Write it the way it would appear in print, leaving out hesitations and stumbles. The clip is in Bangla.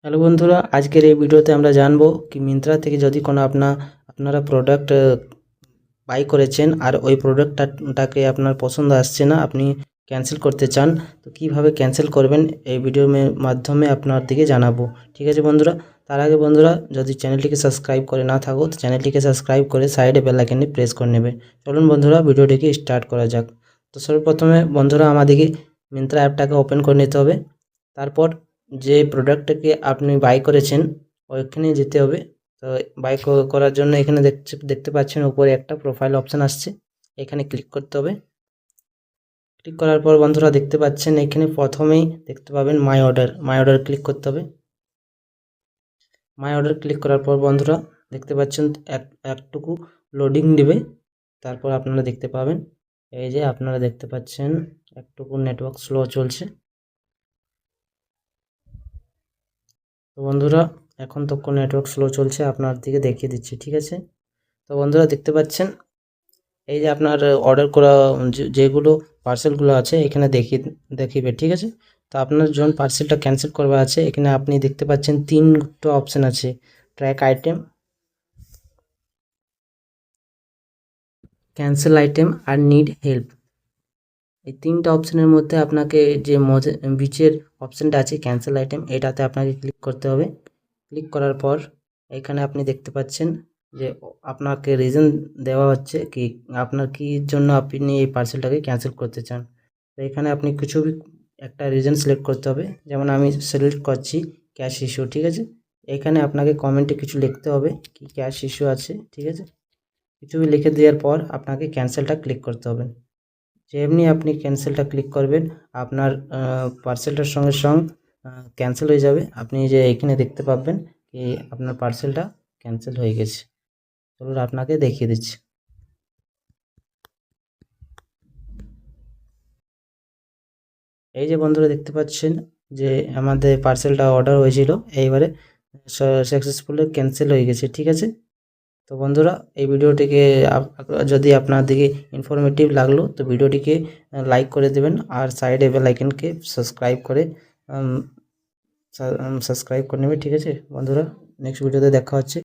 হ্যালো বন্ধুরা, আজকের এই ভিডিওতে আমরা জানবো কি মিন্ত্রা থেকে যদি কোনো আপনারা প্রোডাক্ট বাই করেছেন আর ওই প্রোডাক্টটাকে আপনার পছন্দ আসছে না, আপনি ক্যান্সেল করতে চান, তো কিভাবে ক্যান্সেল করবেন এই ভিডিওর মাধ্যমে আপনার দিকে জানাবো। ঠিক আছে বন্ধুরা, তার আগে বন্ধুরা যদি চ্যানেলটিকে সাবস্ক্রাইব করে না থাকো তো চ্যানেলটিকে সাবস্ক্রাইব করে সাইডে বেল আইকনটি প্রেস করে নেবে। চলুন বন্ধুরা ভিডিওটিকে স্টার্ট করা যাক। তো সর্বপ্রথমে বন্ধুরা আমাদেরকে মিন্ত্রা অ্যাপটাকে ওপেন করে নিতে হবে। তারপর যে প্রোডাক্টটাকে আপনি বাই করেছেন ওইখানে যেতে হবে। তো বাই করার জন্য এখানে দেখতে পাচ্ছেন উপরে একটা প্রোফাইল অপশান আসছে, এখানে ক্লিক করতে হবে। ক্লিক করার পর বন্ধুরা দেখতে পাচ্ছেন এখানে প্রথমেই দেখতে পাবেন মাই অর্ডার ক্লিক করতে হবে। মাই অর্ডার ক্লিক করার পর বন্ধুরা দেখতে পাচ্ছেন একটুকু লোডিং নেবে, তারপর আপনারা দেখতে পাবেন এই যে আপনারা দেখতে পাচ্ছেন একটুকু নেটওয়ার্ক স্লো চলছে। তো বন্ধুরা এখন তো নেটওয়ার্ক স্লো চলছে, আপনার দিকে দেখিয়ে দিচ্ছি। ঠিক আছে, তো বন্ধুরা দেখতে পাচ্ছেন এই যে আপনার অর্ডার করা যেগুলো পার্সেলগুলো আছে এখানে দেখিবে। ঠিক আছে, তো আপনার যখন পার্সেলটা ক্যান্সেল করবা আছে এখানে আপনি দেখতে পাচ্ছেন তিনটা অপশান আছে, ট্র্যাক আইটেম, ক্যান্সেল আইটেম আর নিড হেল্প। এই তিনটা অপশানের মধ্যে আপনাকে যে বিচের অপশানটা আছে ক্যান্সেল আইটেম, এটাতে আপনাকে ক্লিক করতে হবে। ক্লিক করার পর এখানে আপনি দেখতে পাচ্ছেন যে আপনাকে রিজন দেওয়া হচ্ছে কি আপনার কী জন্য আপনি এই পার্সেলটাকে ক্যান্সেল করতে চান। তো এখানে আপনি কিছু একটা রিজন সিলেক্ট করতে হবে, যেমন আমি সিলেক্ট করছি ক্যাশ ইস্যু। ঠিক আছে, এখানে আপনাকে কমেন্টে কিছু লিখতে হবে কি ক্যাশ ইস্যু আছে। ঠিক আছে, কিছু লিখে দেওয়ার পর আপনাকে ক্যান্সেলটা ক্লিক করতে হবে। যেমনি আপনি ক্যান্সেলটা ক্লিক করবেন আপনার পার্সেলটার সঙ্গে ক্যান্সেল হয়ে যাবে। আপনি যে এখানে দেখতে পাবেন কি আপনার পার্সেলটা ক্যান্সেল হয়ে গেছে। চলুন আপনাকে দেখিয়ে দিচ্ছি। এই যে বন্ধুরা দেখতে পাচ্ছেন যে আমাদের পার্সেলটা অর্ডার হয়েছিল, এইবারে সাকসেসফুলি ক্যান্সেল হয়ে গেছে। ঠিক আছে, তো বন্ধুরা এই ভিডিওটিকে যদি আপনাদেরকে ইনফরমেটিভ লাগলো তো ভিডিওটিকে লাইক করে দেবেন আর সাইডে বেল আইকনকে সাবস্ক্রাইব করে নেবে। ঠিক আছে বন্ধুরা, নেক্সট ভিডিওতে দেখা হচ্ছে।